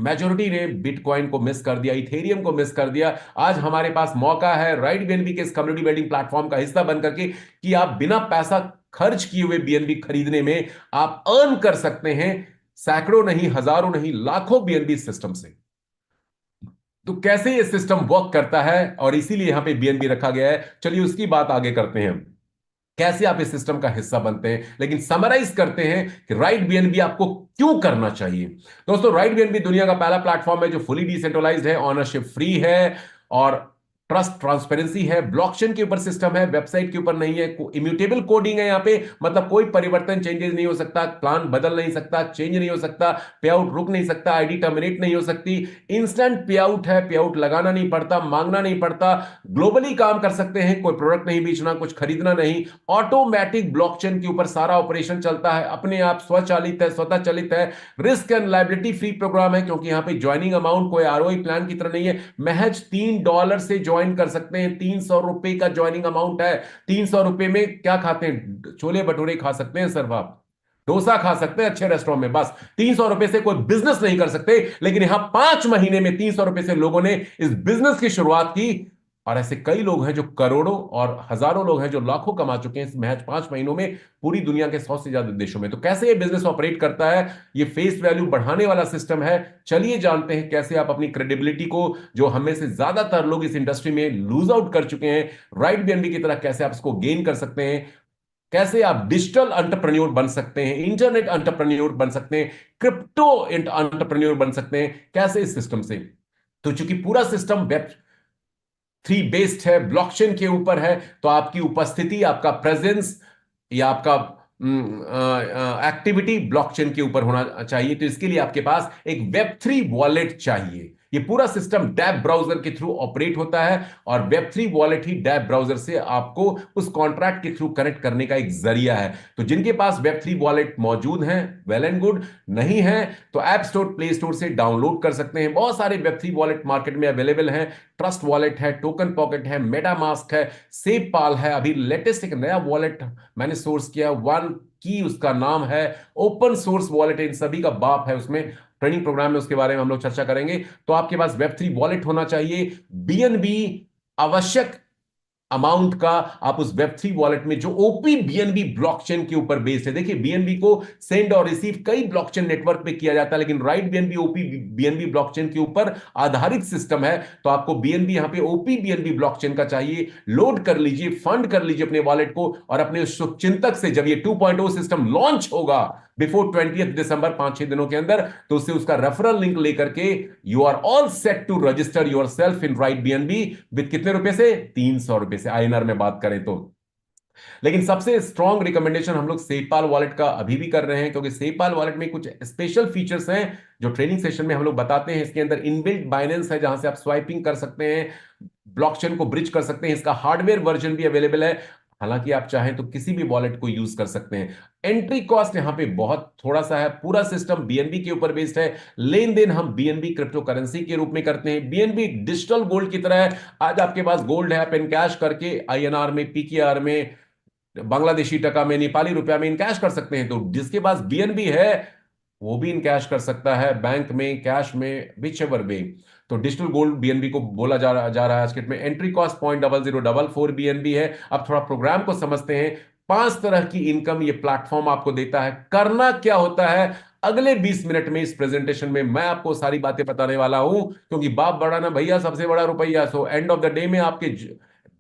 Majority ने bitcoin को miss कर दिया, इथेरियम को मिस कर दिया। आज हमारे पास मौका है राइट बीएनबी के इस कम्युनिटी बिल्डिंग प्लेटफॉर्म का हिस्सा बनकर के कि आप बिना पैसा खर्च किए हुए बीएनबी खरीदने में आप अर्न कर सकते हैं सैकड़ों नहीं, हजारों नहीं, लाखों बीएनबी सिस्टम से। तो कैसे ये सिस्टम वर्क करता है और इसीलिए यहां पे बीएनबी रखा गया है, चलिए उसकी बात आगे करते हैं, कैसे आप इस सिस्टम का हिस्सा बनते हैं। लेकिन समराइज करते हैं कि राइट बीएनबी आपको क्यों करना चाहिए। दोस्तों, राइट बीएनबी दुनिया का पहला प्लेटफॉर्म है जो फुली डिसेंट्रलाइज्ड है, ऑनरशिप फ्री है और ट्रस्ट ट्रांसपेरेंसी है, ब्लॉकचेन के ऊपर सिस्टम है, वेबसाइट के ऊपर नहीं है, इम्यूटेबल कोडिंग है यहां पे, मतलब कोई परिवर्तन चेंजेस नहीं हो सकता, प्लान बदल नहीं सकता, चेंज नहीं हो सकता, पे आउट रुक नहीं सकता, आईडी टर्मिनेट नहीं हो सकती, इंस्टेंट पे आउट है, पे आउट लगाना नहीं पड़ता, मांगना नहीं पड़ता, ग्लोबली काम कर सकते हैं, कोई प्रोडक्ट नहीं बेचना, कुछ खरीदना नहीं, ऑटोमेटिक ब्लॉकचेन के ऊपर सारा ऑपरेशन चलता है, अपने आप स्वचालित है, स्वतः चलित है, risk and liability free programme है क्योंकि यहां पे ज्वाइनिंग अमाउंट कोई आरओआई प्लान की तरह नहीं है, महज $3 से ज्वाइन कर सकते हैं। ₹300 का ज्वाइनिंग अमाउंट है। ₹300 में क्या खाते हैं? छोले भटूरे खा सकते हैं सर, आप डोसा खा सकते हैं अच्छे रेस्टोरेंट में, बस ₹300 से कोई बिजनेस नहीं कर सकते। लेकिन यहां 5 महीने में ₹300 से लोगों ने इस बिजनेस की शुरुआत की और ऐसे कई लोग हैं जो करोड़ों और हजारों लोग हैं जो लाखों कमा चुके हैं इस महज 5 महीनों में पूरी दुनिया के 100 से ज्यादा देशों में। तो कैसे ये बिजनेस ऑपरेट करता है? ये फेस वैल्यू बढ़ाने वाला सिस्टम है। चलिए जानते हैं कैसे आप अपनी क्रेडिबिलिटी को, जो हमें से ज्यादातर लोग इस इंडस्ट्री में लूज आउट कर चुके हैं, राइट बीएनबी की तरह कैसे आप इसको गेन कर सकते हैं, कैसे आप डिजिटल एंटरप्रेन्योर बन सकते हैं, इंटरनेट एंटरप्रेन्योर बन सकते हैं, क्रिप्टो एंटरप्रेन्योर बन सकते हैं, कैसे इस सिस्टम से। तो चूंकि पूरा सिस्टम वेब थ्री बेस्ड है, ब्लॉकचेन के ऊपर है, तो आपकी उपस्थिति, आपका प्रेजेंस या आपका एक्टिविटी ब्लॉकचेन के ऊपर होना चाहिए। तो इसके लिए आपके पास एक वेब3 वॉलेट चाहिए। ये पूरा सिस्टम डैब ब्राउजर के थ्रू ऑपरेट होता है और वेब3 वॉलेट ही डैब ब्राउजर से आपको उस कॉन्ट्रैक्ट के थ्रू कनेक्ट करने का एक जरिया है। तो जिनके पास वेब3 वॉलेट मौजूद है, वेल एंड गुड, नहीं है तो ऐप स्टोर, प्ले स्टोर से डाउनलोड कर सकते हैं। बहुत सारे वेब3 वॉलेट मार्केट में अवेलेबल हैं। ट्रस्ट वॉलेट है, टोकन पॉकेट है, मेटामास्क है, सेवपाल है, अभी लेटेस्ट एक नया वॉलेट मैंने सोर्स किया, वन की उसका नाम है, ओपन सोर्स वॉलेट, इन सभी का बाप है, उसमें ट्रेनिंग प्रोग्राम में उसके बारे में हम लोग चर्चा करेंगे। तो आपके पास वेब3 वॉलेट होना चाहिए, बीएनबी आवश्यक अमाउंट का आप उस वेब3 वॉलेट में, जो ओपी बीएनबी ब्लॉकचेन के ऊपर बेस्ड है। देखिए, बीएनबी को सेंड और रिसीव कई ब्लॉकचेन नेटवर्क पे किया जाता है, लेकिन right BNB OP BNB blockchain के ऊपर आधारित सिस्टम है। तो आपको बीएनबी, यहां पे ओपी बीएनबी ब्लॉकचेन का चाहिए। लोड कर लीजिए, फंड कर लीजिए अपने वॉलेट को और अपने शुभचिंतक से, जब ये 2.0 सिस्टम लॉन्च होगा बिफोर 20 दिसंबर, 5-6 दिनों के अंदर, तो उससे उसका रेफरल लिंक लेकर के you are all set to register yourself in Right BNB with कितने रुपए से? ₹300 से, आईएनआर में बात करें तो। लेकिन सबसे स्ट्रॉन्ग रिकमेंडेशन हम लोग सेपाल वॉलेट का अभी भी कर रहे हैं, क्योंकि सेपाल वॉलेट में कुछ स्पेशल फीचर्स हैं जो ट्रेनिंग सेशन में हम लोग बताते हैं। इसके अंदर इनबिल्ट बाइनेंस है, जहां से आप स्वाइपिंग कर सकते हैं, ब्लॉकचेन को ब्रिज कर सकते हैं। इसका हार्डवेयर वर्जन भी अवेलेबल है, हालांकि आप चाहें तो किसी भी वॉलेट को यूज कर सकते हैं। एंट्री कॉस्ट यहां पे बहुत थोड़ा सा है, पूरा सिस्टम बीएनबी के ऊपर बेस्ड है। लेन देन हम बीएनबी क्रिप्टो करेंसी के रूप में करते हैं। बीएनबी डिजिटल गोल्ड की तरह है। आज आपके पास गोल्ड है, आप इनकैश करके आईएनआर में, पीकेआर में, बांग्लादेशी टका में, नेपाली रुपया में इनकैश कर सकते हैं। तो जिसके पास बीएनबी है वो भी इनकैश कर सकता है, बैंक में, कैश में, विच एवर वे। तो डिजिटल गोल्ड बीएनबी को बोला जा रहा है आज के डेट में। एंट्री कॉस्ट 0.0044 बीएनबी है। अब थोड़ा प्रोग्राम को समझते हैं। 5 तरह की इनकम ये प्लेटफॉर्म आपको देता है। करना क्या होता है, अगले 20 मिनट में इस प्रेजेंटेशन में मैं आपको सारी बातें बताने वाला हूं, क्योंकि बाप बड़ा ना भैया सबसे बड़ा रुपया। So end of the day में आपके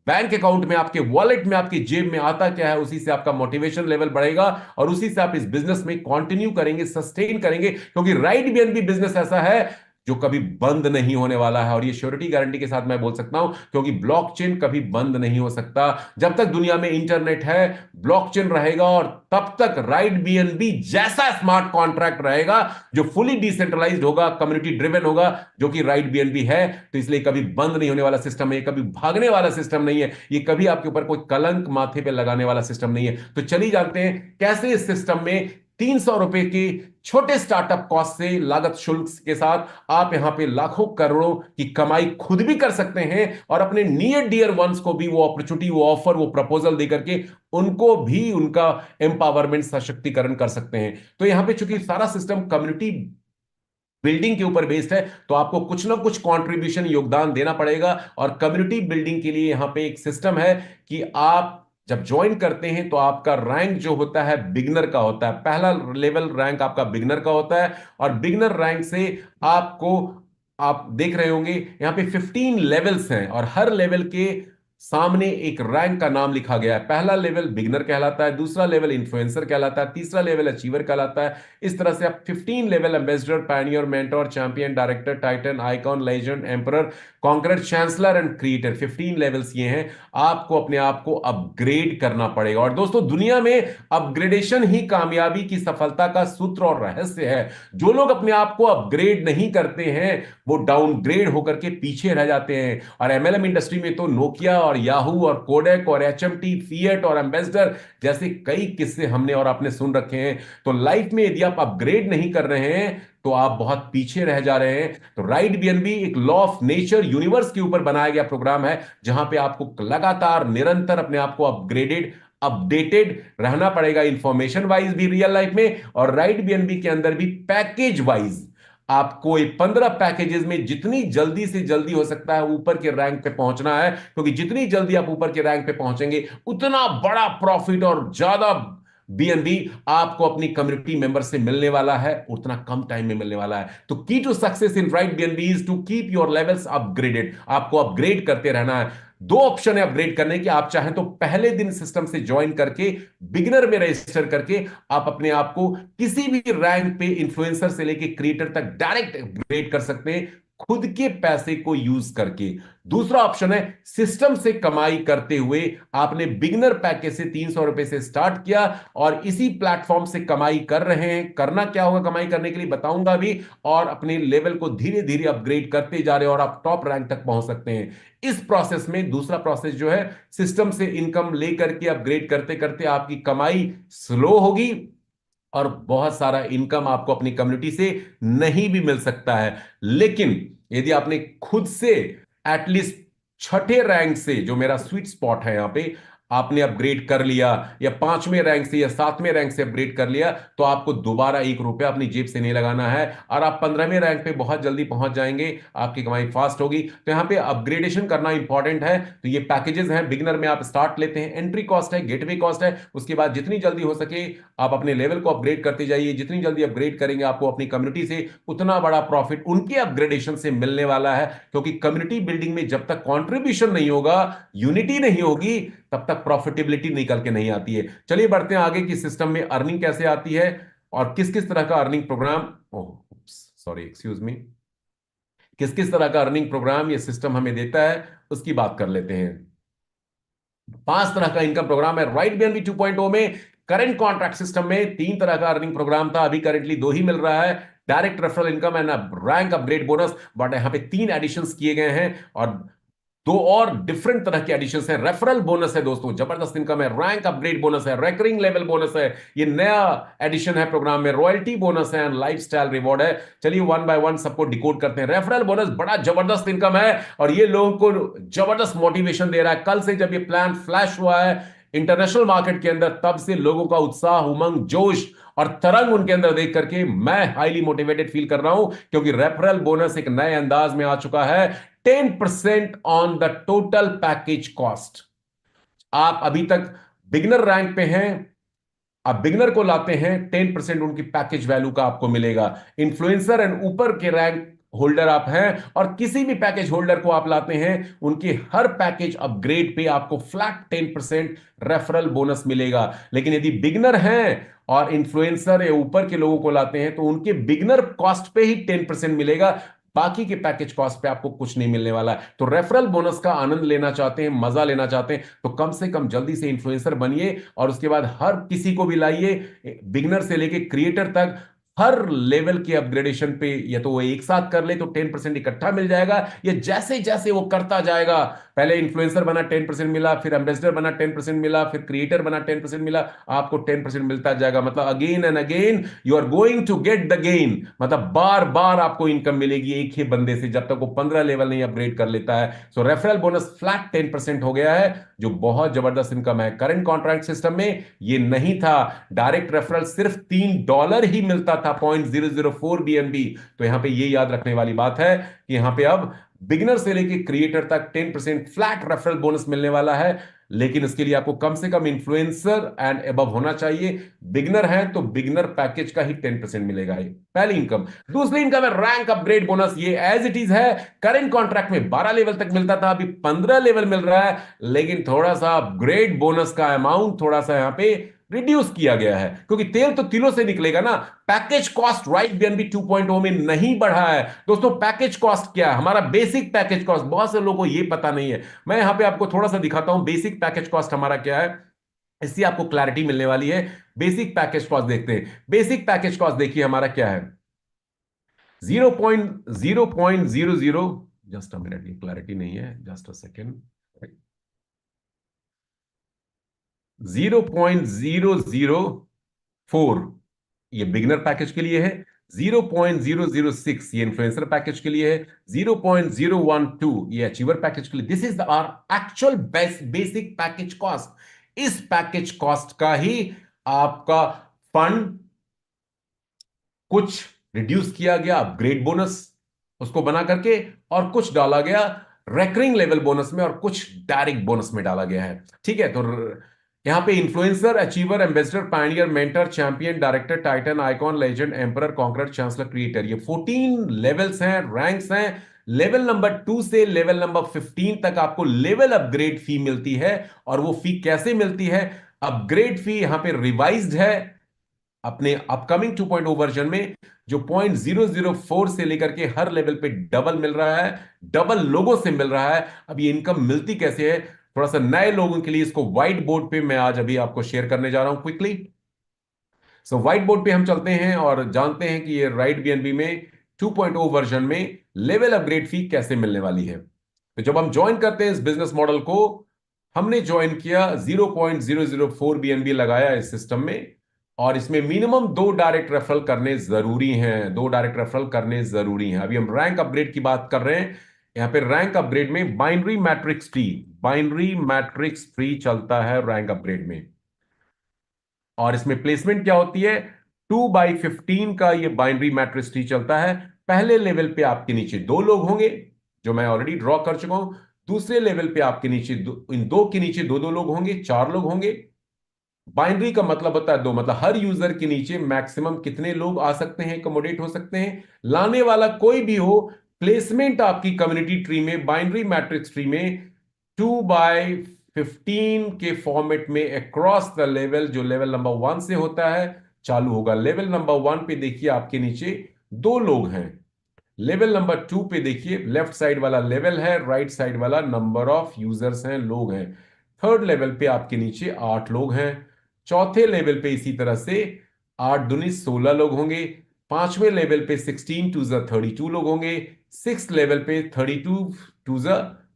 बैंक अकाउंट में, आपके वॉलेट में, आपकी जेब में आता क्या है, उसी से आपका मोटिवेशन लेवल बढ़ेगा और उसी से आप इस बिजनेस में कंटिन्यू करेंगे, सस्टेन करेंगे। क्योंकि राइट बीएनबी बिजनेस ऐसा है जो कभी बंद नहीं होने वाला है, और ये श्योरिटी गारंटी के साथ मैं बोल सकता हूं, क्योंकि ब्लॉकचेन कभी बंद नहीं हो सकता। जब तक दुनिया में इंटरनेट है, ब्लॉकचेन रहेगा, और तब तक राइट बीएनबी जैसा स्मार्ट कॉन्ट्रैक्ट रहेगा जो फुली डिसेंट्रलाइज्ड होगा, कम्युनिटी ड्रिवन होगा, जो कि राइट बीएनबी है। तो इसलिए कभी बंद नहीं होने वाला सिस्टम है, कभी भागने वाला सिस्टम नहीं है, ये कभी आपके ऊपर कोई कलंक माथे पे लगाने वाला सिस्टम नहीं है। तो चलिए जानते हैं कैसे इस सिस्टम में ₹300 के छोटे स्टार्टअप कॉस्ट से, लागत शुल्क के साथ आप यहां पे लाखों करोड़ों की कमाई खुद भी कर सकते हैं और अपने नियर डियर वंस को भी वो अपॉर्चुनिटी, वो ऑफर, वो प्रपोजल देकर के उनको भी उनका एम्पावरमेंट, सशक्तिकरण कर सकते हैं। तो यहां पे चूंकि सारा सिस्टम कम्युनिटी बिल्डिंग के ऊपर बेस्ड है, तो आपको कुछ ना कुछ कंट्रीब्यूशन योगदान देना पड़ेगा। और कम्युनिटी बिल्डिंग के लिए यहां पे एक सिस्टम है कि आप जब ज्वाइन करते हैं तो आपका रैंक जो होता है बिगनर का होता है, पहला लेवल रैंक आपका बिगनर का होता है। और बिगनर रैंक से आपको, आप देख रहे होंगे यहां पे 15 लेवल्स हैं और हर लेवल के सामने एक रैंक का नाम लिखा गया है। पहला लेवल बिगनर कहलाता है, दूसरा लेवल इन्फ्लुएंसर कहलाता है, तीसरा लेवल अचीवर कहलाता है। इस तरह से आप 15 level ambassador, Pioneer, mentor, champion, director, Titan, icon, legend, emperor, conqueror, chancellor and creator, 15 levels ये हैं। आपको अपने आप को अपग्रेड करना पड़ेगा। और दोस्तों, दुनिया में अपग्रेडेशन ही कामयाबी की सफलता का सूत्र और रहस्य है। जो लोग अपने आप को अपग्रेड नहीं करते हैं वो डाउनग्रेड होकर के पीछे रह जाते हैं। और एमएलएम इंडस्ट्री में तो नोकिया और याहू और कोडेक और एचएमटी, फिएट और एम्बेसडर जैसे कई किस्से हमने और आपने सुन रखे हैं। तो लाइफ में यदि आप अपग्रेड नहीं कर रहे हैं तो आप बहुत पीछे रह जा रहे हैं। तो राइट बीएनबी एक लॉ ऑफ नेचर यूनिवर्स के ऊपर बनाया गया प्रोग्राम है, जहां पे आपको लगातार निरंतर अपने आप को अपग्रेडेड, अपडेटेड रहना पड़ेगा, इंफॉर्मेशन वाइज भी रियल लाइफ में, और राइट बीएनबी के अंदर भी पैकेज वाइज। आपको ये 15 पैकेजेस में जितनी जल्दी से जल्दी हो सकता है ऊपर के रैंक पे पहुंचना है, क्योंकि जितनी जल्दी आप ऊपर के रैंक पे पहुंचेंगे उतना बड़ा प्रॉफिट और ज्यादा बीएनबी आपको अपनी कम्युनिटी मेंबर से मिलने वाला है, उतना कम टाइम में मिलने वाला है। तो key to success in Right BNB is to keep your levels upgraded. आपको अपग्रेड करते रहना है। दो ऑप्शन है अपग्रेड करने की। आप चाहें तो पहले दिन सिस्टम से ज्वाइन करके बिगिनर में रजिस्टर करके आप अपने आप को किसी भी रैंक पे इन्फ्लुएंसर से लेके क्रिएटर तक डायरेक्ट अपग्रेड कर सकते हैं, खुद के पैसे को यूज करके। दूसरा ऑप्शन है सिस्टम से कमाई करते हुए। आपने बिगिनर पैकेज से 300 रुपए से स्टार्ट किया और इसी प्लेटफॉर्म से कमाई कर रहे हैं। करना क्या होगा कमाई करने के लिए बताऊंगा भी, और अपने लेवल को धीरे धीरे अपग्रेड करते जा रहे हैं और आप टॉप रैंक तक पहुंच सकते हैं। इस प्रोसेस में दूसरा प्रोसेस जो है, सिस्टम से इनकम लेकर के अपग्रेड करते करते आपकी कमाई स्लो होगी और बहुत सारा इनकम आपको अपनी कम्युनिटी से नहीं भी मिल सकता है। लेकिन यदि आपने खुद से एटलीस्ट छठे रैंक से, जो मेरा स्वीट स्पॉट है यहां पे, आपने अपग्रेड कर लिया, या पांचवें रैंक से या सातवें रैंक से अपग्रेड कर लिया, तो आपको दोबारा 1 रुपया अपनी जेब से नहीं लगाना है और आप 15वें रैंक पे बहुत जल्दी पहुंच जाएंगे। आपकी कमाई फास्ट होगी। तो यहां पे अपग्रेडेशन करना इंपॉर्टेंट है। तो ये पैकेजेस हैं, बिगिनर में आप स्टार्ट लेते हैं, एंट्री कॉस्ट है, गेटवे कॉस्ट है। उसके बाद जितनी जल्दी हो सके आप अपने लेवल को अपग्रेड करते जाइए। जितनी जल्दी अपग्रेड करेंगे आपको अपनी कम्युनिटी से उतना बड़ा प्रॉफिट उनके अपग्रेडेशन से मिलने वाला है। क्योंकि कम्युनिटी बिल्डिंग में जब तक कॉन्ट्रीब्यूशन नहीं होगा, यूनिटी नहीं होगी, तब तक प्रॉफिटेबिलिटी निकल के नहीं आती है। चलिए बढ़ते हैं आगे कि सिस्टम में अर्निंग कैसे आती है और किस किस तरह का earning programme, oh sorry excuse me, किस किस तरह का अर्निंग प्रोग्राम ये सिस्टम हमें देता है, उसकी बात कर लेते हैं। 5 तरह का इनकम प्रोग्राम है राइट बीएनबी 2.0 में। करंट कॉन्ट्रैक्ट सिस्टम में 3 तरह का अर्निंग प्रोग्राम था, अभी करेंटली 2 ही मिल रहा है, direct referral income and rank upgrade bonus. But यहां पे 3 एडिशंस किए गए हैं और 2 और डिफरेंट तरह के एडिशंस है। रेफरल बोनस है दोस्तों, जबरदस्त इनकम है, रैंक अपग्रेड बोनस है, रेकरिंग लेवल बोनस है, ये नया एडिशन है प्रोग्राम में, रॉयल्टी बोनस है, लाइफस्टाइल रिवॉर्ड है। चलिए वन बाय वन सबको डिकोड करते हैं। रेफरल बोनस बड़ा जबरदस्त इनकम है और ये लोगों को जबरदस्त मोटिवेशन दे रहा है। कल से जब ये प्लान फ्लैश हुआ है इंटरनेशनल मार्केट के अंदर, तब से लोगों का उत्साह, उमंग, जोश और तरंग उनके अंदर देख करके मैं हाईली मोटिवेटेड फील कर रहा हूं, क्योंकि रेफरल बोनस एक नए अंदाज में आ चुका है। 10% on the total package cost. आप अभी तक बिगिनर रैंक पे हैं, आप बिगिनर को लाते हैं, 10% उनकी पैकेज वैल्यू का आपको मिलेगा। इन्फ्लुएंसर एंड ऊपर के रैंक होल्डर आप हैं और किसी भी पैकेज होल्डर को आप लाते हैं, उनके हर पैकेज अपग्रेड पे आपको फ्लैट 10% रेफरल बोनस मिलेगा। लेकिन यदि बिगिनर हैं और इन्फ्लुएंसर या ऊपर के लोगों को लाते हैं तो उनके बिगिनर कॉस्ट पे ही 10% मिलेगा, बाकी के पैकेज कॉस्ट पे आपको कुछ नहीं मिलने वाला है। तो रेफरल बोनस का आनंद लेना चाहते हैं, मजा लेना चाहते हैं, तो कम से कम जल्दी से इन्फ्लुएंसर बनिए और उसके बाद हर किसी को भी लाइए, बिगिनर से लेके क्रिएटर तक। हर लेवल के अपग्रेडेशन पे या तो वो एक साथ कर ले तो 10% इकट्ठा मिल जाएगा, या जैसे जैसे वो करता जाएगा, पहले इन्फ्लुएंसर बना 10% मिला, फिर एम्बेसडर बना 10% मिला, फिर क्रिएटर बना 10% मिला, आपको 10% मिलता जाएगा। मतलब again and again you are going to get the gain. मतलब बार बार आपको इनकम मिलेगी एक ही बंदे से, जब तक वो 15 लेवल नहीं अपग्रेड कर लेता है। सो रेफरल बोनस फ्लैट 10% हो गया है, जो बहुत जबरदस्त इनकम है। करंट कॉन्ट्रैक्ट सिस्टम में ये नहीं था। डायरेक्ट रेफरल सिर्फ $3 ही मिलता था 0.004 BNB। तो यहां पे ये याद रखने वाली बात है कि यहां पे अब बिगिनर से लेके क्रिएटर तक 10% फ्लैट रेफरल बोनस मिलने वाला है। लेकिन इसके लिए आपको कम से कम इन्फ्लुएंसर एंड एबव होना चाहिए। बिगिनर है तो बिगिनर पैकेज का ही 10% मिलेगा। ये पहली इनकम। दूसरी इनकम है रैंक अपग्रेड बोनस। ये एज इट इज है। करंट कॉन्ट्रैक्ट में 12 लेवल तक मिलता था, अभी 15 लेवल मिल रहा है। लेकिन थोड़ा सा अपग्रेड बोनस का अमाउंट थोड़ा सा यहां पे रिड्यूस किया गया है, क्योंकि तेल तो तिलों से निकलेगा ना। पैकेज कॉस्ट राइट बीएनबी 2.0 में नहीं बढ़ा है। दोस्तों पैकेज कॉस्ट क्या है? हमारा बेसिक पैकेज कॉस्ट, बहुत से लोगों को यह पता नहीं है। मैं यहां पे आपको थोड़ा सा दिखाता हूं बेसिक पैकेज कॉस्ट हमारा क्या है, इससे आपको क्लैरिटी मिलने वाली है। बेसिक पैकेज कॉस्ट देखते हैं। बेसिक पैकेज कॉस्ट देखिए हमारा क्या है, 0.000। जस्ट अ मिनट, ये क्लैरिटी नहीं है, जस्ट अ सेकेंड। 0.004 ये बिगिनर पैकेज के लिए है। 0.006 ये इन्फ्लुएंसर पैकेज के लिए है। 0.012 ये अचीवर पैकेज के लिए। This is our actual basic package cost. इस पैकेज कॉस्ट का ही आपका फंड कुछ रिड्यूस किया गया अपग्रेड बोनस उसको बना करके, और कुछ डाला गया रेकरिंग लेवल बोनस में, और कुछ डायरेक्ट बोनस में डाला गया है। ठीक है, तो यहां पे influencer, achiever, ambassador, Pioneer, mentor, champion, director, Titan, icon, legend, emperor, conqueror, chancellor, creator, ये 14 लेवल्स हैं, रैंक्स हैं। लेवल नंबर 2 से लेवल नंबर 15 तक आपको लेवल अपग्रेड फी मिलती है। और वो फी कैसे मिलती है? अपग्रेड फी यहां पे रिवाइज्ड है अपने अपकमिंग 2.0 वर्जन में, जो 0.004 से लेकर के हर लेवल पे डबल मिल रहा है, डबल लोगों से मिल रहा है। अब ये इनकम मिलती कैसे है, थोड़ा सा नए लोगों के लिए इसको व्हाइट बोर्ड पे मैं आज अभी आपको शेयर करने जा रहा हूं क्विकली। सो व्हाइट बोर्ड पे हम चलते हैं और जानते हैं कि ये राइट बीएनबी में 2.0 वर्जन में लेवल अपग्रेड फी कैसे मिलने वाली है। तो जब हम ज्वाइन करते हैं इस बिजनेस मॉडल को, हमने ज्वाइन किया, 0.004 बीएनबी लगाया इस सिस्टम में, और इसमें मिनिमम 2 डायरेक्ट रेफरल करने जरूरी हैं। 2 डायरेक्ट रेफरल करने जरूरी हैं। अभी हम रैंक अपग्रेड की बात कर रहे हैं। यहां पे रैंक अपग्रेड में बाइनरी मैट्रिक्स ट्री चलता है रैंक अपग्रेड में। और इसमें प्लेसमेंट क्या होती है? 2/15 का ये बाइनरी मैट्रिक्स ट्री चलता है। पहले लेवल पे आपके नीचे 2 लोग होंगे, जो मैं ऑलरेडी ड्रॉ कर चुका हूं। दूसरे लेवल पे आपके नीचे इन दो के नीचे 2-2 लोग होंगे, 4 लोग होंगे। बाइनरी का मतलब होता है 2, मतलब हर यूजर के नीचे मैक्सिमम कितने लोग आ सकते हैं, कमोडेट हो सकते हैं, लाने वाला कोई भी हो। प्लेसमेंट आपकी कम्युनिटी ट्री में, बाइनरी मैट्रिक्स ट्री में 2/15 के फॉर्मेट में अक्रॉस द लेवल, जो लेवल नंबर 1 से होता है, चालू होगा। लेवल नंबर 1 पे देखिए आपके नीचे 2 लोग हैं। लेवल नंबर 2 पे देखिए लेफ्ट साइड वाला लेवल है, राइट साइड वाला नंबर ऑफ यूजर्स हैं, लोग हैं। थर्ड लेवल पे आपके नीचे 8 लोग हैं। चौथे लेवल पे इसी तरह से 8 दूनी 16 लोग होंगे। पांचवें लेवल पे 16 टू 32 लोग होंगे। सिक्स लेवल पे 32 टू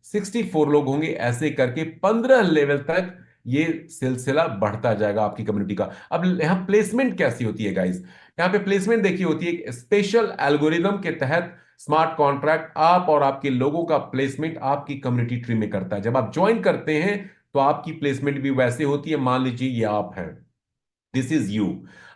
64 लोग होंगे। ऐसे करके 15 लेवल तक ये सिलसिला बढ़ता जाएगा आपकी कम्युनिटी का। अब यहां प्लेसमेंट कैसी होती है गाइस? यहां पे प्लेसमेंट देखिए होती है एक स्पेशल एल्गोरिदम के तहत स्मार्ट कॉन्ट्रैक्ट आप और आपके लोगों का प्लेसमेंट आपकी कम्युनिटी ट्री में करता है। जब आप ज्वाइन करते हैं तो आपकी प्लेसमेंट भी वैसे होती है। मान लीजिए ये आप हैं, दिस इज यू।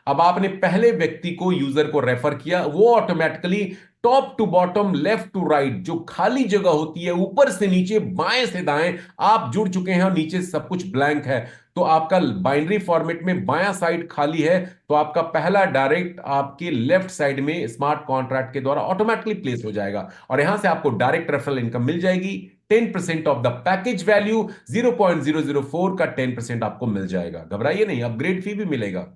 अब आपने पहले व्यक्ति को, यूजर को रेफर किया, वो automatically top to bottom, left to right, जो खाली जगह होती है, ऊपर से नीचे, बाएं से दाएं, आप जुड़ चुके हैं और नीचे सब कुछ ब्लैंक है। तो आपका बाइनरी फॉर्मेट में बायां साइड खाली है, तो आपका पहला डायरेक्ट आपके लेफ्ट साइड में स्मार्ट कॉन्ट्रैक्ट के द्वारा ऑटोमेटिकली प्लेस हो जाएगा, और यहां से आपको डायरेक्ट रेफरल इनकम मिल जाएगी। 10% ऑफ द पैकेज वैल्यू, 0.004 का 10% आपको मिल जाएगा। घबराइए नहीं, अपग्रेड फी भी मिलेगा।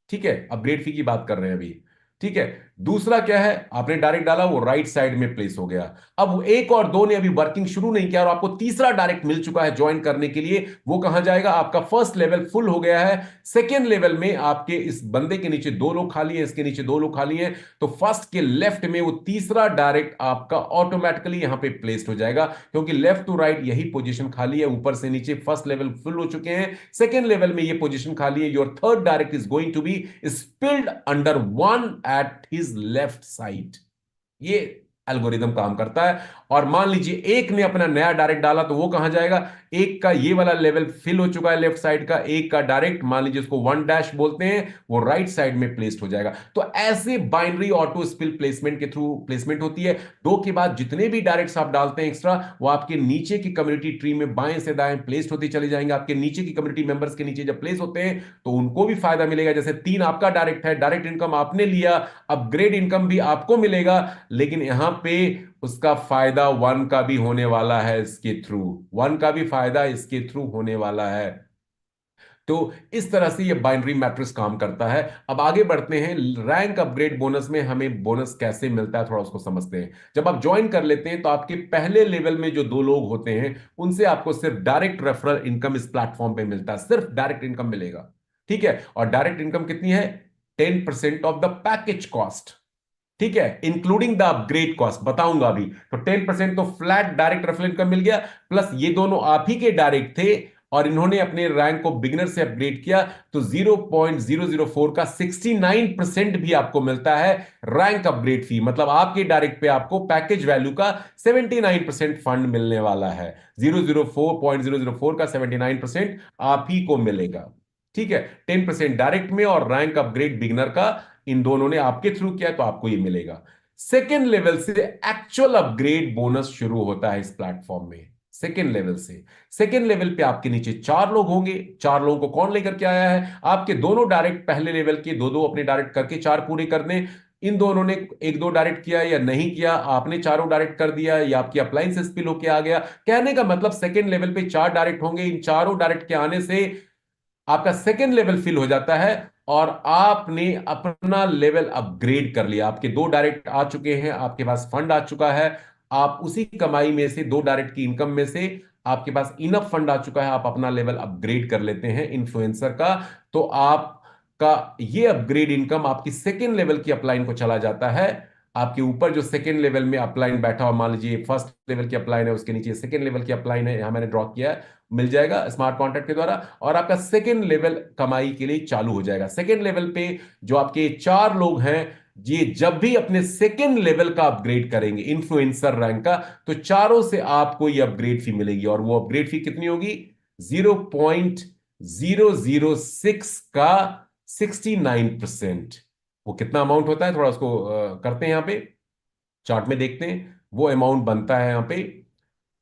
ठीक है, अपग्रेड फी की बात कर रहे हैं अभी। ठीक है, दूसरा क्या है, आपने डायरेक्ट डाला, वो राइट साइड में प्लेस हो गया। अब 1 और 2 ने अभी वर्किंग शुरू नहीं किया और आपको तीसरा डायरेक्ट मिल चुका है ज्वाइन करने के लिए। वो कहां जाएगा? आपका फर्स्ट लेवल फुल हो गया है। सेकेंड लेवल में आपके इस बंदे के नीचे 2 लोग खाली हैं, इसके नीचे 2 लोग खाली हैं, तो फर्स्ट के लेफ्ट में वो तीसरा डायरेक्ट आपका ऑटोमेटिकली यहां पे प्लेस्ड हो जाएगा, क्योंकि लेफ्ट टू राइट यही पोजीशन खाली है। ऊपर से नीचे फर्स्ट लेवल फुल हो चुके हैं, सेकेंड लेवल में ये पोजीशन खाली है। Your third direct is going to be spilled under one at his left side. ये एल्गोरिदम काम करता है। और मान लीजिए एक ने अपना नया डायरेक्ट डाला तो वो कहां जाएगा, एक का ये वाला लेवल फिल हो चुका है लेफ्ट साइड का, एक का डायरेक्ट मान लीजिए उसको 1 डैश बोलते हैं, वो राइट साइड में प्लेस्ड हो जाएगा। तो ऐसे बाइनरी ऑटो स्पिल प्लेसमेंट के थ्रू प्लेसमेंट होती है। दो के बाद जितने भी डायरेक्ट्स आप डालते हैं एक्स्ट्रा, वो आपके नीचे की कम्युनिटी ट्री में बाएं से दाएं प्लेस्ड होती चली जाएंगे। आपके नीचे की कम्युनिटी मेंबर्स के नीचे जब प्लेस होते हैं तो उनको भी फायदा मिलेगा। जैसे 3 आपका डायरेक्ट है, डायरेक्ट इनकम आपने लिया, अपग्रेड इनकम भी आपको मिलेगा, लेकिन यहां पे उसका फायदा 1 का भी होने वाला है इसके थ्रू, 1 का भी फायदा इसके थ्रू होने वाला है। तो इस तरह से ये बाइनरी मैट्रिक्स काम करता है। अब आगे बढ़ते हैं, रैंक अपग्रेड बोनस में हमें बोनस कैसे मिलता है थोड़ा उसको समझते हैं। जब आप ज्वाइन कर लेते हैं तो आपके पहले लेवल में जो 2 लोग होते हैं उनसे आपको सिर्फ डायरेक्ट रेफरल इनकम इस प्लेटफॉर्म पे मिलता है, सिर्फ डायरेक्ट इनकम मिलेगा। ठीक है, और डायरेक्ट इनकम कितनी है, 10% ऑफ द पैकेज कॉस्ट। ठीक है, इंक्लूडिंग द अपग्रेड कॉस्ट बताऊंगा अभी। तो 10% तो फ्लैट डायरेक्ट रेफरल इनकम मिल गया, प्लस ये दोनों आप ही के डायरेक्ट थे और इन्होंने अपने रैंक को बिगिनर से अपग्रेड किया, तो 0.004 का 69% भी आपको मिलता है रैंक अपग्रेड फी। मतलब आपके डायरेक्ट पे आपको पैकेज वैल्यू का 79% फंड मिलने वाला है। 0.004 का 79% आप ही को मिलेगा। ठीक है, 10% डायरेक्ट में और रैंक अपग्रेड बिगिनर का इन दोनों ने आपके थ्रू किया तो आपको ये मिलेगा। सेकेंड लेवल से एक्चुअल अपग्रेड बोनस शुरू होता है इस प्लेटफॉर्म में। सेकेंड लेवल से, सेकेंड लेवल पे आपके नीचे 4 लोग होंगे। 4 लोगों को कौन लेकर के आया है, आपके दोनों डायरेक्ट पहले लेवल के दो दो अपने डायरेक्ट करके 4 पूरे कर दें। इन दोनों ने 1-2 डायरेक्ट किया या नहीं किया, आपने चारों डायरेक्ट कर दिया या आपकी अप्लायंस स्पिल होके आ गया। कहने का मतलब सेकेंड लेवल पे 4 डायरेक्ट होंगे, इन चारों डायरेक्ट के आने से आपका सेकेंड लेवल फिल हो जाता है और आपने अपना लेवल अपग्रेड कर लिया। आपके 2 डायरेक्ट आ चुके हैं, आपके पास फंड आ चुका है, आप उसी कमाई में से 2 डायरेक्ट की इनकम में से आपके पास इनफ फंड आ चुका है, आप अपना लेवल अपग्रेड कर लेते हैं इन्फ्लुएंसर का। तो आपका ये अपग्रेड इनकम आपकी सेकेंड लेवल की अपलाइन को चला जाता है। आपके ऊपर जो सेकेंड लेवल में अपलाइन बैठा हुआ, मान लीजिए फर्स्ट लेवल की अपलाइन है, उसके नीचे सेकेंड लेवल की अपलाइन है, यहां मैंने ड्रॉ किया है, मिल जाएगा स्मार्ट कॉन्ट्रैक्ट के द्वारा, और आपका सेकेंड लेवल कमाई के लिए चालू हो जाएगा। सेकेंड लेवल पे जो आपके 4 लोग हैं, ये जब भी अपने सेकेंड लेवल का अपग्रेड करेंगे इन्फ्लुएंसर रैंक का, तो चारों से आपको ये अपग्रेड फी मिलेगी। और वो अपग्रेड फी कितनी होगी, 0.006 का 69%। वो कितना अमाउंट होता है थोड़ा उसको करते हैं, यहां पे चार्ट में देखते हैं वो अमाउंट बनता है यहां पे।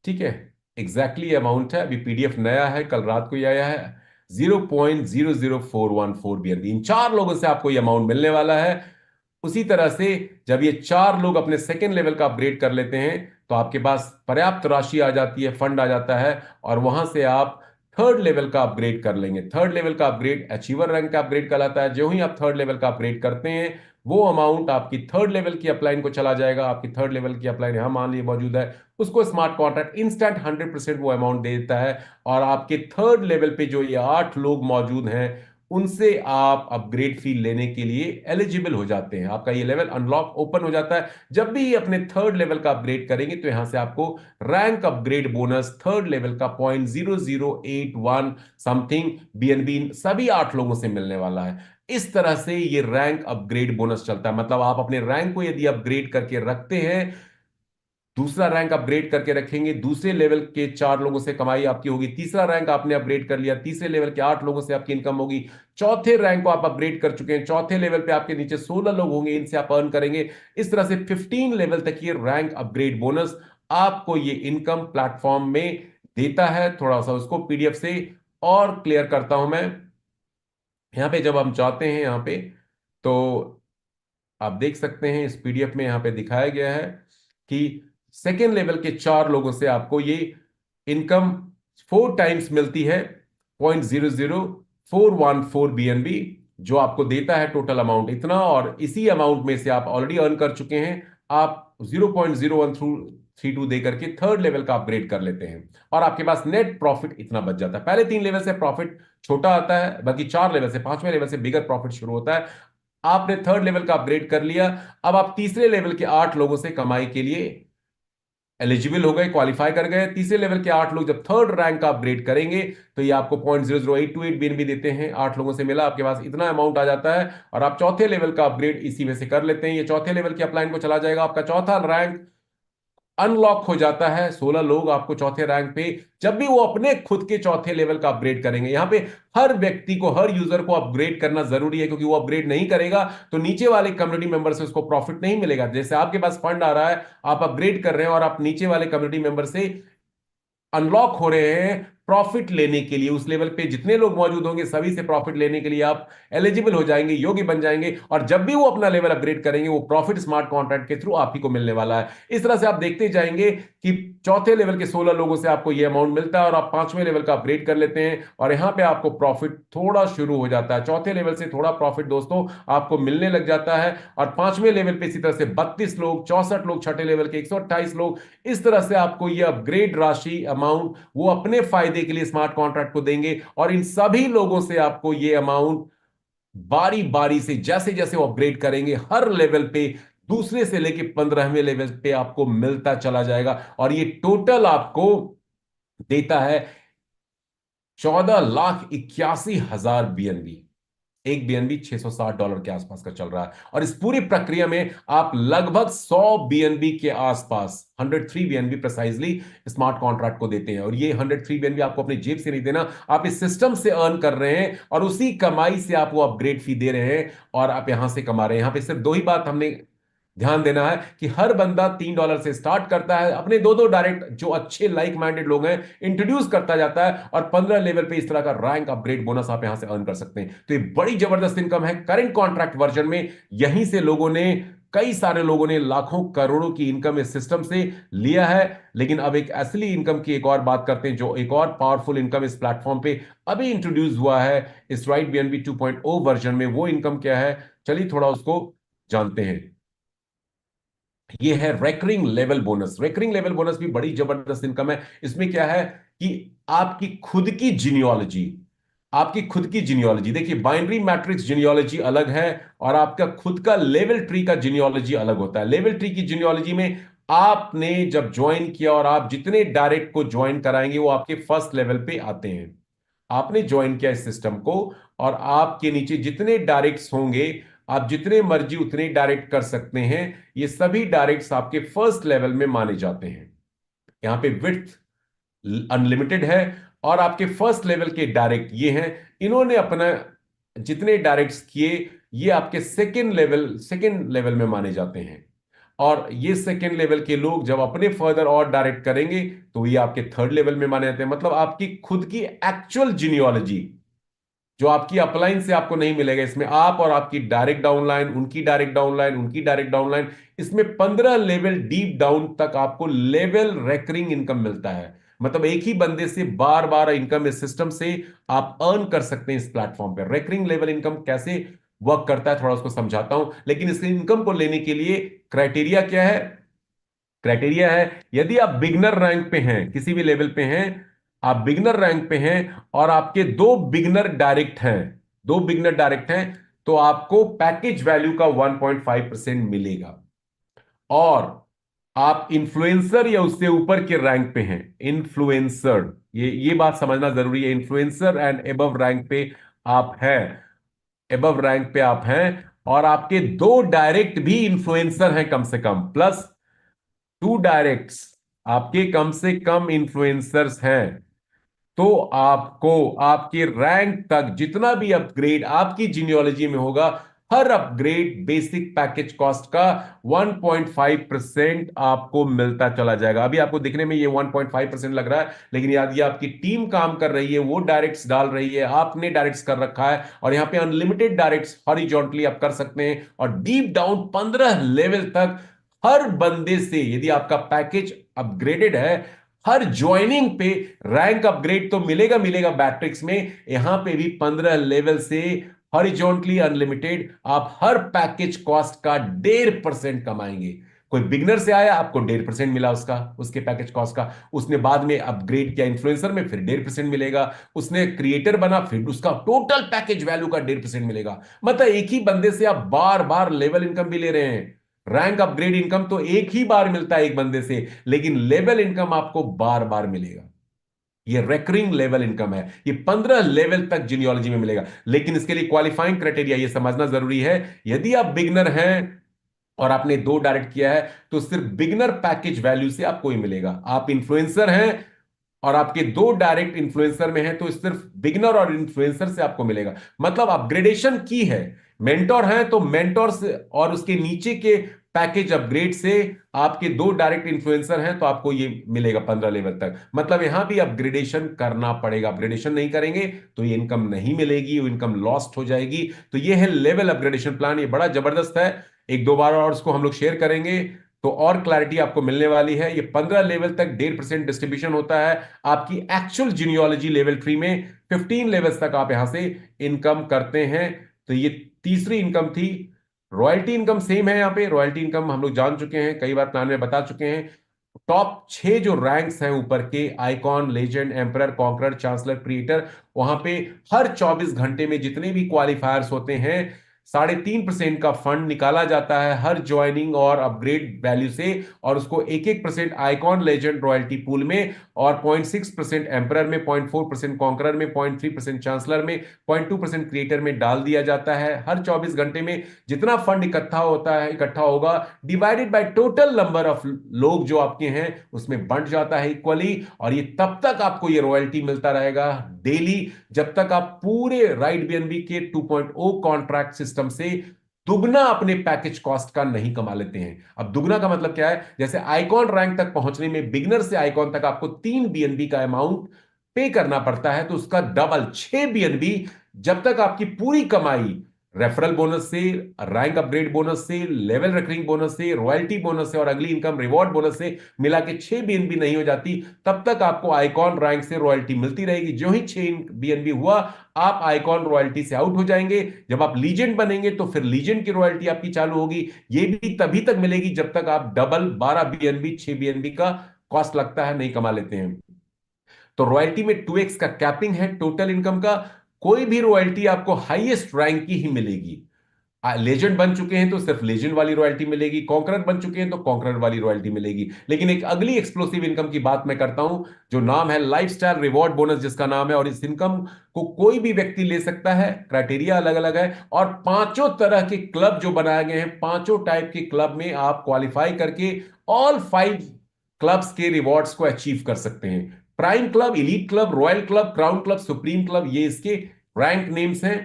ठीक है, एग्जैक्टली अमाउंट है, अभी पीडीएफ नया है, कल रात को ही आया है। 0.00414 इन 4 लोगों से आपको ये अमाउंट मिलने वाला है। उसी तरह से जब ये 4 लोग अपने सेकेंड लेवल का अपग्रेड कर लेते हैं तो आपके पास पर्याप्त राशि आ जाती है, फंड आ जाता है, और वहां से आप थर्ड लेवल का अपग्रेड कर लेंगे। थर्ड लेवल का अपग्रेड अचीवर रैंक का अपग्रेड कहलाता है। जो ही आप थर्ड लेवल का अपग्रेड करते हैं वो अमाउंट आपकी थर्ड लेवल की अपलाइन को चला जाएगा। आपकी थर्ड लेवल की अपलाइन यहां मान लीजिए मौजूद है, उसको स्मार्ट कॉन्ट्रैक्ट इंस्टेंट 100% वो अमाउंट दे देता है। और आपके थर्ड लेवल पे जो ये 8 लोग मौजूद हैं उनसे आप अपग्रेड फी लेने के लिए एलिजिबल हो जाते हैं। आपका ये लेवल अनलॉक ओपन हो जाता है। जब भी ये अपने थर्ड लेवल का अपग्रेड करेंगे तो यहां से आपको rank upgrade bonus third level का 0.0081 समथिंग बीएनबी सभी 8 लोगों से मिलने वाला है। इस तरह से ये रैंक अपग्रेड बोनस चलता है। मतलब आप अपने रैंक को यदि अपग्रेड करके रखते हैं, दूसरा रैंक अपग्रेड करके रखेंगे, दूसरे लेवल के 4 लोगों से कमाई आपकी होगी, तीसरा रैंक आपने अपग्रेड कर लिया, तीसरे लेवल के 8 लोगों से आपकी इनकम होगी, चौथे रैंक को आप अपग्रेड कर चुके हैं, चौथे लेवल पे आपके नीचे 16 लोग होंगे, इनसे आप अर्न करेंगे। इस तरह से 15 लेवल तक ये रैंक अपग्रेड बोनस आपको ये इनकम प्लेटफॉर्म में देता है। थोड़ा सा उसको पीडीएफ से और क्लियर करता हूं मैं। यहां पे जब हम चाहते हैं यहां पे, तो आप देख सकते हैं इस पीडीएफ में यहां पे दिखाया गया है कि सेकेंड लेवल के 4 लोगों से आपको ये इनकम 4 टाइम्स मिलती है, 0.00414 बीएनबी, जो आपको देता है टोटल अमाउंट इतना। और इसी अमाउंट में से आप ऑलरेडी अर्न कर चुके हैं, आप 0.0132 दे करके थर्ड लेवल का अपग्रेड कर लेते हैं और आपके पास नेट प्रॉफिट इतना बच जाता है। पहले 3 लेवल से प्रॉफिट छोटा आता है, बाकी 4 लेवल से, 5वें लेवल से बिगर प्रॉफिट शुरू होता है। आपने थर्ड लेवल का अपग्रेड कर लिया, अब आप तीसरे लेवल के 8 लोगों से कमाई के लिए एलिजिबल हो गए, क्वालिफाई कर गए। तीसरे लेवल के 8 लोग जब थर्ड रैंक का अपग्रेड करेंगे तो ये आपको 0.00828 बीएनबी देते हैं। 8 लोगों से मिला, आपके पास इतना अमाउंट आ जाता है और आप चौथे लेवल का अपग्रेड इसी में से कर लेते हैं। ये चौथे लेवल की अपलाइन को चला जाएगा। आपका चौथा रैंक अनलॉक हो जाता है। 16 लोग आपको चौथे रैंक पे, जब भी वो अपने खुद के चौथे लेवल का अपग्रेड करेंगे। यहां पे हर व्यक्ति को, हर यूजर को अपग्रेड करना जरूरी है, क्योंकि वो अपग्रेड नहीं करेगा तो नीचे वाले कम्युनिटी मेंबर से उसको प्रॉफिट नहीं मिलेगा। जैसे आपके पास फंड आ रहा है, आप अपग्रेड कर रहे हैं और आप नीचे वाले कम्युनिटी मेंबर से अनलॉक हो रहे हैं प्रॉफिट लेने के लिए। उस लेवल पे जितने लोग मौजूद होंगे सभी से प्रॉफिट लेने के लिए आप एलिजिबल हो जाएंगे, योग्य बन जाएंगे। और जब भी वो अपना लेवल अपग्रेड करेंगे, वो प्रॉफिट स्मार्ट कॉन्ट्रैक्ट के थ्रू आप ही को मिलने वाला है। इस तरह से आप देखते जाएंगे कि चौथे लेवल के 16 लोगों से आपको ये अमाउंट मिलता है और आप पांचवें लेवल का अपग्रेड कर लेते हैं और यहां पे आपको प्रॉफिट थोड़ा शुरू हो जाता है। चौथे लेवल से थोड़ा प्रॉफिट दोस्तों आपको मिलने लग जाता है। और पांचवें लेवल पे इसी तरह से 32 लोग, 64 लोग छठे लेवल के, 128 लोग, इस तरह से आपको ये अपग्रेड राशि अमाउंट वो अपने फायदे के लिए स्मार्ट कॉन्ट्रैक्ट को देंगे। और इन सभी लोगों से आपको ये अमाउंट बारी बारी से, जैसे जैसे वो अपग्रेड करेंगे, हर लेवल पे दूसरे से लेके 15वें लेवल पे आपको मिलता चला जाएगा। और ये टोटल आपको देता है 14,81,000 बीएनबी। एक बीएनबी $660 के आसपास का चल रहा है। और इस पूरी प्रक्रिया में आप लगभग 100 बीएनबी के आसपास, 103 बीएनबी प्रिसाइजली स्मार्ट कॉन्ट्रैक्ट को देते हैं। और ये 103 बीएनबी आपको अपनी जेब से नहीं देना, आप इस सिस्टम से अर्न कर रहे हैं और उसी कमाई से आप वो अपग्रेड फी दे रहे हैं और आप यहां से कमा रहे हैं। यहां पे सिर्फ दो ही बात हमने ध्यान देना है कि हर बंदा $3 से स्टार्ट करता है, अपने दो दो डायरेक्ट जो अच्छे लाइक माइंडेड लोग हैं इंट्रोड्यूस करता जाता है और 15 लेवल पे इस तरह का रैंक अपग्रेड बोनस आप यहां से अर्न कर सकते हैं। तो ये बड़ी जबरदस्त इनकम है। करंट कॉन्ट्रैक्ट वर्जन में यहीं से लोगों ने, कई सारे लोगों ने लाखों करोड़ों की इनकम इस सिस्टम से लिया है। लेकिन अब एक असली इनकम की एक और बात करते हैं, जो एक और पावरफुल इनकम इस प्लेटफॉर्म पे अभी इंट्रोड्यूस हुआ है इस राइट बीएनबी 2.0 वर्जन में। वो इनकम क्या है, चलिए थोड़ा उसको जानते हैं। ये है recurring level bonus. Recurring level bonus भी बड़ी जबरदस्त इनकम है। इसमें क्या है कि आपकी खुद की जीनियोलॉजी, आपकी खुद की जीनियोलॉजी, देखिए बाइनरी मैट्रिक्स जीनियोलॉजी अलग है और आपका खुद का लेवल ट्री का जीनियोलॉजी अलग होता है। लेवल ट्री की जीनियोलॉजी में आपने जब ज्वाइन किया और आप जितने डायरेक्ट को ज्वाइन कराएंगे वो आपके फर्स्ट लेवल पे आते हैं। आपने ज्वाइन किया इस सिस्टम को और आपके नीचे जितने डायरेक्ट्स होंगे, आप जितने मर्जी उतने डायरेक्ट कर सकते हैं। ये सभी डायरेक्ट्स आपके फर्स्ट लेवल में माने जाते हैं। यहां पे विड्थ अनलिमिटेड है और आपके फर्स्ट लेवल के डायरेक्ट ये हैं। इन्होंने अपना जितने डायरेक्ट्स किए ये आपके सेकेंड लेवल में माने जाते हैं। और ये सेकेंड लेवल के लोग जब अपने फर्दर और डायरेक्ट करेंगे तो ये आपके थर्ड लेवल में माने जाते हैं। मतलब आपकी खुद की एक्चुअल जीनियोलॉजी जो आपकी अपलाइन से आपको नहीं मिलेगा, इसमें आप और आपकी डायरेक्ट डाउनलाइन, उनकी डायरेक्ट डाउनलाइन, उनकी डायरेक्ट डाउनलाइन, इसमें 15 लेवल डीप डाउन तक आपको लेवल रेकरिंग इनकम मिलता है। मतलब एक ही बंदे से बार बार इनकम इस सिस्टम से आप अर्न कर सकते हैं। इस प्लेटफॉर्म पे रेकरिंग लेवल इनकम कैसे वर्क करता है थोड़ा उसको समझाता हूं। लेकिन इस इनकम को लेने के लिए क्राइटेरिया क्या है? क्राइटेरिया है, यदि आप बिगनर रैंक पे हैं, किसी भी लेवल पे हैं, आप बिगनर रैंक पे हैं और आपके दो बिगनर डायरेक्ट हैं, तो आपको पैकेज वैल्यू का 1.5% मिलेगा। और आप इन्फ्लुएंसर या उससे ऊपर के रैंक पे हैं, इन्फ्लुएंसर, ये बात समझना जरूरी है, इन्फ्लुएंसर एंड एबव रैंक पे आप हैं, एबव रैंक पे आप हैं और आपके दो डायरेक्ट भी इन्फ्लुएंसर हैं कम से कम, प्लस टू डायरेक्ट्स आपके कम से कम इन्फ्लुएंसर्स हैं, तो आपको आपके रैंक तक जितना भी अपग्रेड आपकी जीनियोलॉजी में होगा, हर अपग्रेड बेसिक पैकेज कॉस्ट का 1.5% आपको मिलता चला जाएगा। अभी आपको दिखने में ये 1.5% लग रहा है, लेकिन याद ये आपकी टीम काम कर रही है, वो डायरेक्ट्स डाल रही है, आपने डायरेक्ट्स कर रखा है और यहां पे अनलिमिटेड डायरेक्ट्स हॉरिजॉन्टली आप कर सकते हैं। और डीप डाउन 15 लेवल तक हर बंदे से, यदि आपका पैकेज अपग्रेडेड है, हर ज्वाइनिंग पे रैंक अपग्रेड तो मिलेगा मिलेगा मैट्रिक्स में। यहां पे भी 15 लेवल से हॉरिजॉन्टली अनलिमिटेड आप हर पैकेज कॉस्ट का 1.5% कमाएंगे। कोई बिगनर से आया, आपको 1.5% मिला उसका, उसके पैकेज कॉस्ट का। उसने बाद में अपग्रेड किया इन्फ्लुएंसर में, फिर 1.5% मिलेगा। उसने क्रिएटर बना, फिर उसका टोटल पैकेज वैल्यू का 1.5% मिलेगा। मतलब एक ही बंदे से आप बार बार लेवल इनकम भी ले रहे हैं। रैंक अपग्रेड इनकम तो एक ही बार मिलता है एक बंदे से, लेकिन लेवल इनकम आपको बार बार मिलेगा। ये रेकरिंग लेवल इनकम है, ये 15 लेवल तक जीनियोलॉजी में मिलेगा। लेकिन इसके लिए क्वालिफाइंग क्राइटेरिया ये समझना जरूरी है, यदि आप बिगनर हैं और आपने दो डायरेक्ट किया है, तो सिर्फ बिगिनर पैकेज वैल्यू से आपको ही मिलेगा। आप इन्फ्लुएंसर हैं और आपके दो डायरेक्ट इन्फ्लुएंसर में हैं, तो सिर्फ बिगिनर और इन्फ्लुएंसर से आपको मिलेगा। मतलब अपग्रेडेशन की है। मेंटोर हैं तो मेंटोर से और उसके नीचे के पैकेज अपग्रेड से आपके दो डायरेक्ट इन्फ्लुएंसर हैं तो आपको ये मिलेगा 15 लेवल तक। मतलब यहां भी अपग्रेडेशन करना पड़ेगा। अपग्रेडेशन नहीं करेंगे तो ये इनकम नहीं मिलेगी, वो इनकम लॉस्ट हो जाएगी। तो ये है लेवल अपग्रेडेशन प्लान, ये बड़ा जबरदस्त है। एक दो बार और इसको हम लोग शेयर करेंगे तो और क्लैरिटी आपको मिलने वाली है। ये 15 लेवल तक 1.5% डिस्ट्रीब्यूशन होता है। आपकी एक्चुअल जीनियोलॉजी लेवल 3 में 15 लेवल्स तक आप यहां से इनकम करते हैं। तो ये तीसरी इनकम थी। रॉयल्टी इनकम सेम है। यहां पे रॉयल्टी इनकम हम लोग जान चुके हैं, कई बार प्लान में बता चुके हैं। टॉप 6 जो रैंक्स हैं ऊपर के, icon, legend, emperor, conqueror, chancellor, creator, वहां पे हर 24 घंटे में जितने भी क्वालिफायर्स होते हैं 3.5% का फंड निकाला जाता है हर ज्वाइनिंग और अपग्रेड वैल्यू से, और उसको 1% आइकॉन, लेजेंड, रॉयल्टी पूल में, और 0.6% एम्परर में, 0.4% कॉन्करर में, 0.3% चांसलर में, 0.2% क्रिएटर में डाल दिया जाता है। हर 24 घंटे में जितना फंड इकट्ठा होगा, divided by total number of लोग जो आपके हैं, उसमें बंट जाता है इक्वली। और ये तब तक आपको ये रॉयल्टी मिलता रहेगा डेली, जब तक आप पूरे राइट बीएनबी के 2.0 कॉन्ट्रैक्ट सिस्टम से दुगना अपने पैकेज कॉस्ट का नहीं कमा लेते हैं। अब दुगना का मतलब क्या है? जैसे आइकॉन रैंक तक पहुंचने में बिगिनर से आइकॉन तक आपको 3 बीएनबी का अमाउंट पे करना पड़ता है, तो उसका डबल 6 बीएनबी जब तक आपकी पूरी कमाई रेफरल बोनस से, रैंक अपग्रेड बोनस से, लेवल रेकरिंग बोनस से, रॉयल्टी बोनस से और अगली इनकम रिवॉर्ड बोनस से मिला के 6 बीएनबी नहीं हो जाती, तब तक आपको आइकॉन रैंक से रॉयल्टी मिलती रहेगी। जो ही 6 बीएनबी हुआ, आप आइकॉन रॉयल्टी से आउट हो जाएंगे। जब आप लीजेंड बनेंगे तो फिर लीजेंड की रॉयल्टी आपकी चालू होगी। ये भी तभी तक मिलेगी जब तक आप डबल 12 बीएनबी 6 बीएनबी का कॉस्ट लगता है नहीं कमा लेते हैं। तो रॉयल्टी में 2x का कैपिंग है टोटल इनकम का। कोई भी रॉयल्टी आपको हाईएस्ट रैंक की ही मिलेगी। लेजेंड बन चुके हैं तो सिर्फ लेजेंड वाली रॉयल्टी मिलेगी, कॉन्करर बन चुके हैं तो कॉन्करर वाली रॉयल्टी मिलेगी। लेकिन एक अगली एक्सप्लोसिव इनकम की बात मैं करता हूं, जो नाम है लाइफस्टाइल रिवॉर्ड बोनस, जिसका नाम है। और इस इनकम को कोई भी व्यक्ति ले सकता है, क्राइटेरिया अलग अलग है। और पांचों तरह के क्लब जो बनाए गए हैं, पांचों टाइप के क्लब में आप क्वालिफाई करके ऑल 5 क्लब्स के रिवॉर्ड्स को अचीव कर सकते हैं। Prime club, elite club, royal club, crown club, supreme club, ये इसके रैंक नेम्स हैं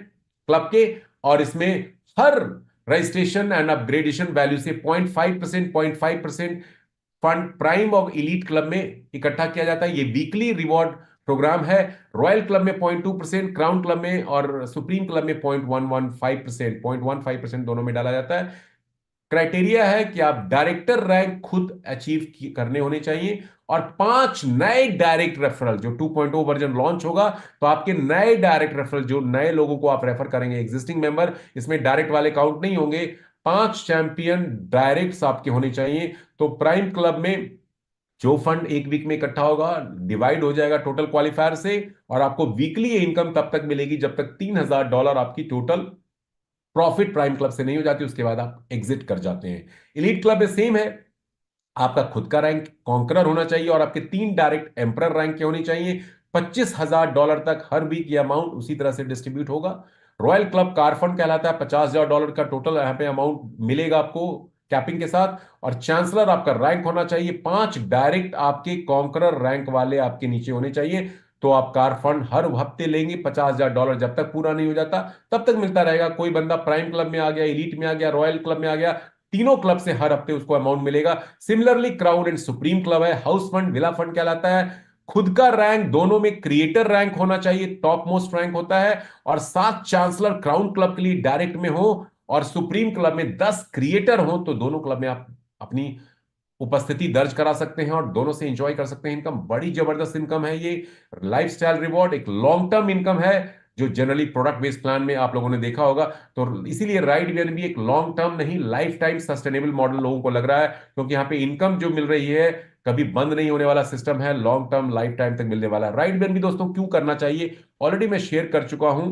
क्लब के। और इसमें हर रजिस्ट्रेशन एंड अपग्रेडेशन वैल्यू से 0.5% फंड प्राइम और इलीट क्लब में इकट्ठा किया जाता है। ये वीकली रिवॉर्ड प्रोग्राम है। रॉयल क्लब में 0.2%, क्राउन क्लब में और सुप्रीम क्लब में 0.15% दोनों में डाला जाता है। क्राइटेरिया है कि आप डायरेक्टर रैंक खुद अचीव करने होने चाहिए, और 5 नए डायरेक्ट रेफरल, जो 2.0 वर्जन लॉन्च होगा, तो आपके नए डायरेक्ट रेफरल, जो नए लोगों को आप रेफर करेंगे, एग्जिस्टिंग मेंबर, इसमें डायरेक्ट वाले काउंट नहीं होंगे, 5 चैंपियन डायरेक्ट्स आपके होने चाहिए। तो प्राइम क्लब में जो फंड एक वीक में इकट्ठा होगा, डिवाइड हो जाएगा टोटल क्वालिफायर से, और आपको वीकली इनकम तब तक मिलेगी जब तक $3,000 आपकी टोटल प्रॉफिट प्राइम क्लब से नहीं हो जाती, उसके बाद आप एग्जिट कर जाते हैं। इलीट क्लब में सेम है। आपका खुद का रैंक कॉन्करर होना चाहिए और आपके 3 डायरेक्ट एम्परर रैंक के होने चाहिए। $25,000 तक हर वीक ये अमाउंट उसी तरह से डिस्ट्रीब्यूट होगा। रॉयल क्लब कार फंड कहलाता है। $50,000 का टोटल यहाँ पे अमाउंट मिलेगा आपको कैपिंग के साथ। और चांसलर आपका रैंक होना चाहिए, 5 डायरेक्ट आपके कॉन्करर रैंक वाले आपके नीचे होने चाहिए। तो आप कार फंड हर हफ्ते लेंगे $50,000, जब तक पूरा नहीं हो जाता तब तक मिलता रहेगा। कोई बंदा प्राइम क्लब में आ गया, एलीट में आ गया, रॉयल क्लब में आ गया, तीनों क्लब से हर हफ्ते उसको अमाउंट मिलेगा। Similarly crown and supreme club है, हाउस फंड, विला फंड कहलाता है। खुद का रैंक दोनों में क्रिएटर रैंक होना चाहिए, टॉप मोस्ट रैंक होता है। और 7 चांसलर क्राउन क्लब के लिए डायरेक्ट में हो, और सुप्रीम क्लब में 10 क्रिएटर हो, तो दोनों क्लब में आप अपनी उपस्थिति दर्ज करा सकते हैं और दोनों से एंजॉय कर सकते हैं इनकम। बड़ी जबरदस्त इनकम है ये। लाइफस्टाइल रिवॉर्ड एक लॉन्ग टर्म इनकम है, जो जनरली प्रोडक्ट बेस्ड प्लान में आप लोगों ने देखा होगा। तो इसीलिए राइट वीएन भी एक लॉन्ग टर्म नहीं, लाइफ टाइम सस्टेनेबल मॉडल लोगों को लग रहा है, क्योंकि यहाँ पे इनकम जो मिल रही है कभी बंद नहीं होने वाला सिस्टम है, लॉन्ग टर्म लाइफ टाइम तक मिलने वाला है। राइट वीएन भी दोस्तों क्यों करना चाहिए, ऑलरेडी मैं शेयर कर चुका हूं।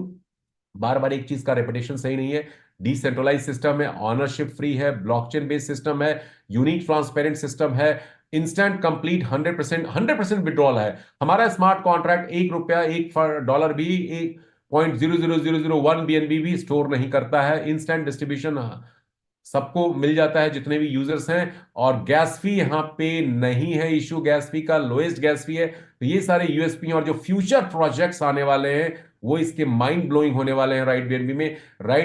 बार बार एक चीज का रेपिटेशन सही नहीं है। डिसेंट्रलाइज सिस्टम है, ऑनरशिप फ्री है, ब्लॉकचेन बेस्ड सिस्टम है, यूनिक ट्रांसपेरेंट सिस्टम है, इंस्टेंट कंप्लीट 100% विड्रॉल है। हमारा स्मार्ट कॉन्ट्रैक्ट ₹1 $1 भी 1.00001 BNB भी स्टोर नहीं करता है। इंस्टेंट डिस्ट्रीब्यूशन सबको मिल जाता है जितने भी यूजर्स हैं। और गैस फी यहाँ पे नहीं है इशू, गैस फी का लोएस्ट गैस फी है। तो ये सारे यूएसपी और जो फ्यूचर प्रोजेक्ट्स आने वाले हैं वो इसके माइंड ब्लोइंग होने वाले हैं राइट बीएनबी में। राइट